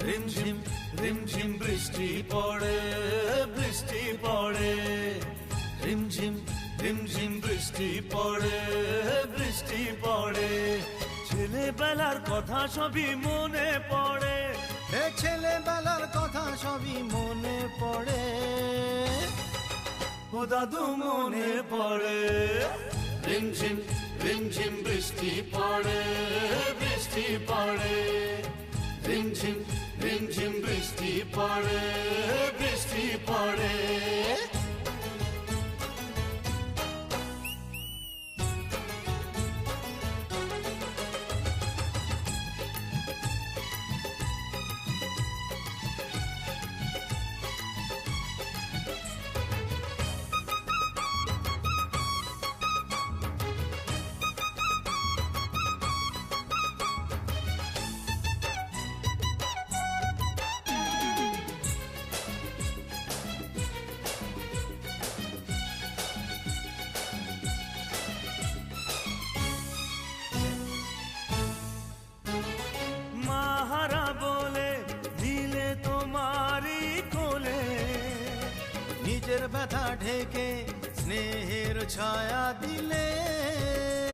রিমঝিম রিমঝিম বৃষ্টি পড়ে, বৃষ্টি পড়ে, রিমঝিম রিমঝিম বৃষ্টি পড়ে, বৃষ্টি পড়ে। ছেলেবেলার কথা সবই মনে পড়ে, এ ছেলেবেলার কথা সবই মনে পড়ে, ও দাদু মনে পড়ে। রিমঝিম রিমঝিম বৃষ্টি পড়ে, বৃষ্টি পড়ে, রিমঝিম রিমঝিম বৃষ্টি পড়ে, বৃষ্টি পড়ে। মাহারা বলে দিলে তোমারই কোলে, নিজের ব্যথা ঢেকে স্নেহের ছায়া দিলে,